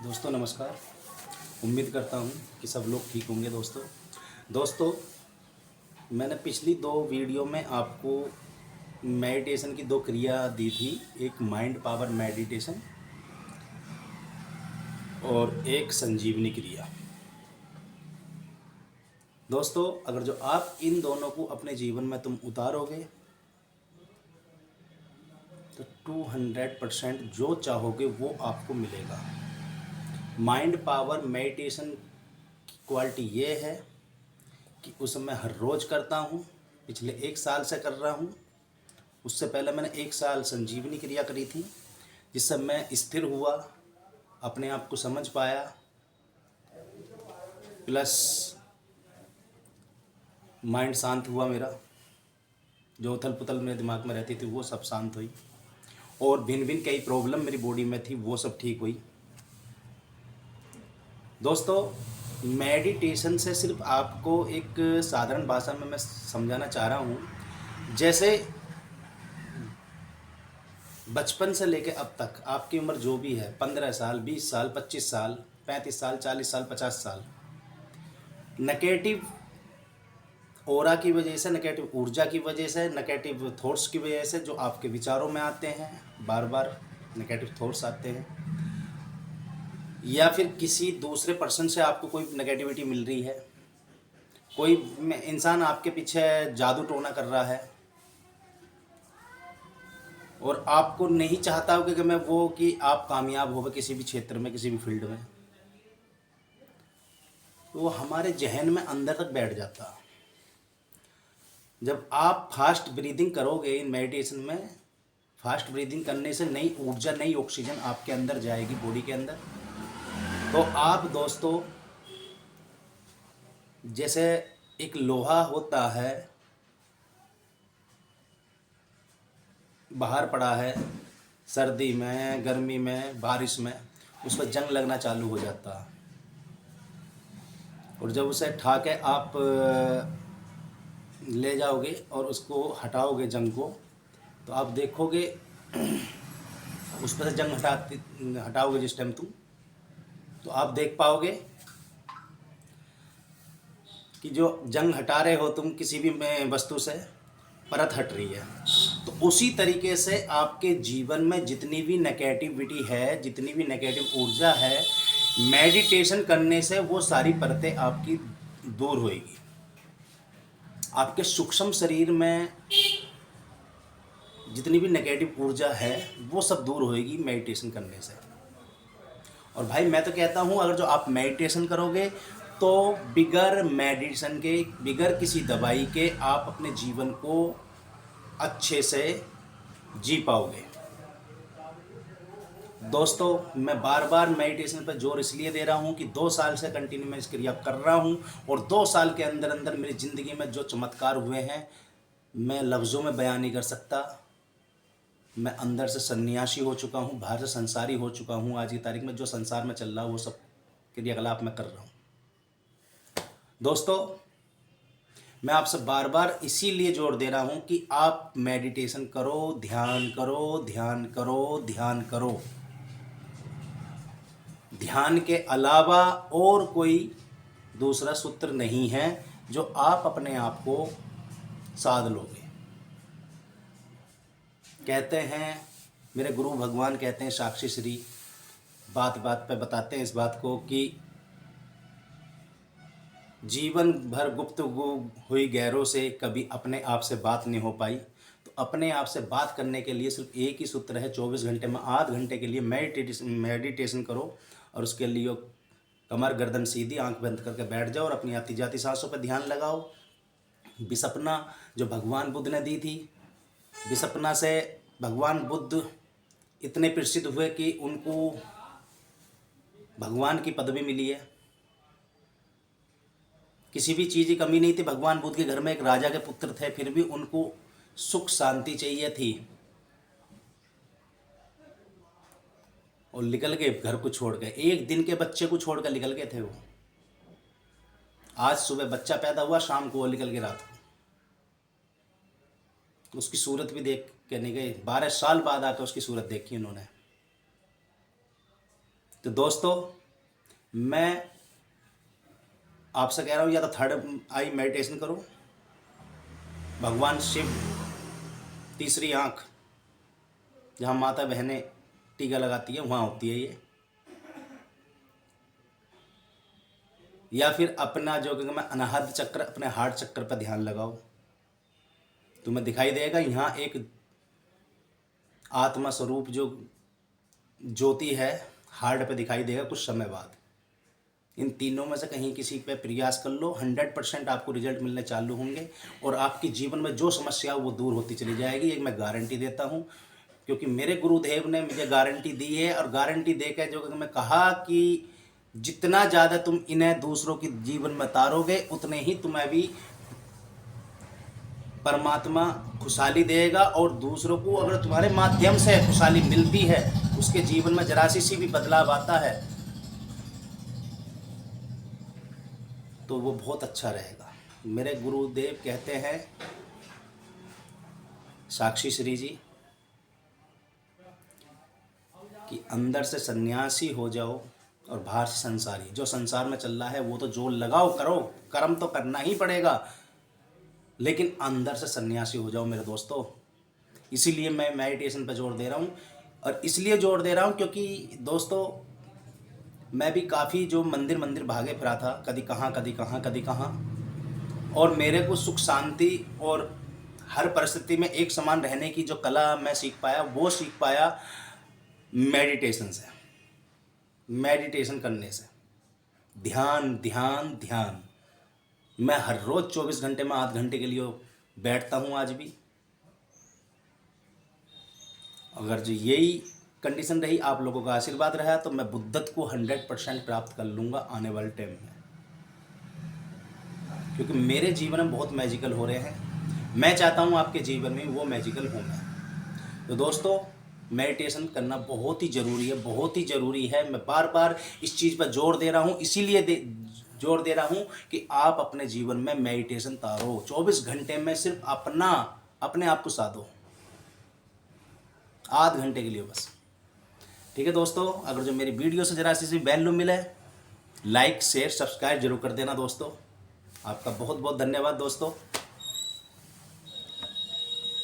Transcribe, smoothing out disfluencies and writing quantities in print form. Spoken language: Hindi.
दोस्तों नमस्कार। उम्मीद करता हूँ कि सब लोग ठीक होंगे। दोस्तों मैंने पिछली दो वीडियो में आपको मेडिटेशन की दो क्रिया दी थी, एक माइंड पावर मेडिटेशन और एक संजीवनी क्रिया। दोस्तों अगर जो आप इन दोनों को अपने जीवन में तुम उतारोगे तो 200% जो चाहोगे वो आपको मिलेगा। माइंड पावर मेडिटेशन की क्वालिटी ये है कि उसे मैं हर रोज़ करता हूँ, पिछले 1 साल से कर रहा हूँ। उससे पहले मैंने 1 साल संजीवनी क्रिया करी थी, जिससे मैं स्थिर हुआ, अपने आप को समझ पाया, प्लस माइंड शांत हुआ मेरा। जो उथल पुथल मेरे दिमाग में रहती थी वो सब शांत हुई, और भिन्न भिन्न कई प्रॉब्लम मेरी बॉडी में थी वो सब ठीक हुई। दोस्तों मेडिटेशन से सिर्फ आपको एक साधारण भाषा में मैं समझाना चाह रहा हूँ, जैसे बचपन से लेकर अब तक आपकी उम्र जो भी है, 15 साल, 20 साल, 25 साल, 35 साल, 40 साल, 50 साल, नेगेटिव ऑरा की वजह से, नेगेटिव ऊर्जा की वजह से, नेगेटिव थॉट्स की वजह से जो आपके विचारों में आते हैं, बार बार नेगेटिव थॉट्स आते हैं, या फिर किसी दूसरे पर्सन से आपको कोई नेगेटिविटी मिल रही है, कोई इंसान आपके पीछे जादू टोना कर रहा है और आपको नहीं चाहता हो कि मैं वो कि आप कामयाब हो किसी भी क्षेत्र में, किसी भी फील्ड में, तो वो हमारे जहन में अंदर तक बैठ जाता। जब आप फास्ट ब्रीदिंग करोगे इन मेडिटेशन में, फास्ट ब्रीदिंग करने से नई ऊर्जा, नई ऑक्सीजन आपके अंदर जाएगी, बॉडी के अंदर। तो आप दोस्तों जैसे एक लोहा होता है, बाहर पड़ा है, सर्दी में, गर्मी में, बारिश में, उस पर जंग लगना चालू हो जाता है, और जब उसे ठा के आप ले जाओगे और उसको हटाओगे जंग को, तो आप देखोगे उस पर से जंग हटाओगे जिस टाइम तुम, तो आप देख पाओगे कि जो जंग हटा रहे हो तुम किसी भी वस्तु से, परत हट रही है। तो उसी तरीके से आपके जीवन में जितनी भी नेगेटिविटी है, जितनी भी नेगेटिव ऊर्जा है, मेडिटेशन करने से वो सारी परतें आपकी दूर होएगी। आपके सूक्ष्म शरीर में जितनी भी नेगेटिव ऊर्जा है वो सब दूर होएगी मेडिटेशन करने से। और भाई मैं तो कहता हूँ, अगर जो आप मेडिटेशन करोगे तो बिगर मेडिटेशन के, बिगर किसी दवाई के आप अपने जीवन को अच्छे से जी पाओगे। दोस्तों मैं बार बार मेडिटेशन पर जोर इसलिए दे रहा हूँ कि 2 साल से कंटिन्यू मैं इस क्रिया कर रहा हूँ, और 2 साल के अंदर अंदर मेरी ज़िंदगी में जो चमत्कार हुए हैं मैं लफ्ज़ों में बयान नहीं कर सकता। मैं अंदर से सन्यासी हो चुका हूँ, बाहर से संसारी हो चुका हूँ। आज की तारीख में जो संसार में चल रहा है वो सब क्रियाकलाप मैं कर रहा हूँ। दोस्तों मैं आपसे बार बार इसीलिए जोर दे रहा हूँ कि आप मेडिटेशन करो, ध्यान करो, ध्यान करो, ध्यान करो। ध्यान के अलावा और कोई दूसरा सूत्र नहीं है जो आप अपने आप को साध लोगे। कहते हैं मेरे गुरु भगवान कहते हैं, साक्षी श्री बात बात पे बताते हैं इस बात को कि जीवन भर गुफ्तगू हुई गैरों से, कभी अपने आप से बात नहीं हो पाई। तो अपने आप से बात करने के लिए सिर्फ एक ही सूत्र है, 24 घंटे में आध घंटे के लिए मेडिटेशन करो, और उसके लिए कमर गर्दन सीधी, आंख बंद करके बैठ जाओ और अपनी आती जाती सांसों पर ध्यान लगाओ। विसपना जो भगवान बुद्ध ने दी थी, विसपना से भगवान बुद्ध इतने प्रसिद्ध हुए कि उनको भगवान की पदवी मिली है। किसी भी चीज़ की कमी नहीं थी। भगवान बुद्ध के घर में एक राजा के पुत्र थे, फिर भी उनको सुख शांति चाहिए थी, और निकल गए घर को छोड़ के। एक दिन के बच्चे को छोड़कर निकल गए थे वो। आज सुबह बच्चा पैदा हुआ, शाम को वो निकल गए रात को। उसकी सूरत भी देख के नहीं गए, 12 साल बाद आकर उसकी सूरत देखी उन्होंने। तो दोस्तों, मैं आपसे कह रहा हूँ या तो थर्ड आई मेडिटेशन करो, भगवान शिव तीसरी आँख जहाँ माता बहनें टीका लगाती है वहाँ होती है ये, या फिर अपना जो कि मैं अनाहत चक्र, अपने हार्ट चक्र पर ध्यान लगाओ। तुम्हें दिखाई देगा यहाँ एक आत्मा स्वरूप जो ज्योति है हार्ट पे दिखाई देगा कुछ समय बाद। इन तीनों में से कहीं किसी पे प्रयास कर लो, 100% आपको रिजल्ट मिलने चालू होंगे और आपके जीवन में जो समस्या हो वो दूर होती चली जाएगी। एक मैं गारंटी देता हूँ, क्योंकि मेरे गुरुदेव ने मुझे गारंटी दी है। और गारंटी देकर जो मैं कहा कि जितना ज़्यादा तुम इन्हें दूसरों के जीवन में तारोगे उतने ही तुम्हें भी परमात्मा खुशहाली देगा। और दूसरों को अगर तुम्हारे माध्यम से खुशहाली मिलती है, उसके जीवन में जरा सी भी बदलाव आता है, तो वो बहुत अच्छा रहेगा। मेरे गुरुदेव कहते हैं, साक्षी श्री जी, कि अंदर से सन्यासी हो जाओ और बाहर से संसारी। जो संसार में चल रहा है वो तो जोर लगाओ, करो, कर्म तो करना ही पड़ेगा, लेकिन अंदर से सन्यासी हो जाओ मेरे दोस्तों। इसीलिए मैं मेडिटेशन पर जोर दे रहा हूँ। और इसलिए जोर दे रहा हूँ क्योंकि दोस्तों, मैं भी काफ़ी जो मंदिर मंदिर भागे फिरा था, कभी कहाँ कभी कहाँ कभी कहाँ, और मेरे को सुख शांति और हर परिस्थिति में एक समान रहने की जो कला मैं सीख पाया, वो सीख पाया मेडिटेशन से, मेडिटेशन करने से। ध्यान ध्यान ध्यान। मैं हर रोज़ 24 घंटे में आध घंटे के लिए बैठता हूँ आज भी। अगर जो यही कंडीशन रही, आप लोगों का आशीर्वाद रहा, तो मैं बुद्धत्व को 100% प्राप्त कर लूँगा आने वाले टाइम में, क्योंकि मेरे जीवन में बहुत मैजिकल हो रहे हैं। मैं चाहता हूँ आपके जीवन में वो मैजिकल होंगे। तो दोस्तों, मेडिटेशन करना बहुत ही ज़रूरी है, बहुत ही ज़रूरी है। मैं बार बार इस चीज़ पर जोर दे रहा हूँ, इसीलिए जोर दे रहा हूँ कि आप अपने जीवन में मेडिटेशन तारो। 24 घंटे में सिर्फ अपने आप को साधो, आध घंटे के लिए बस। ठीक है दोस्तों, अगर जो मेरी वीडियो से जरा सी वैल्यू मिले, लाइक शेयर सब्सक्राइब जरूर कर देना दोस्तों। आपका बहुत बहुत धन्यवाद दोस्तों।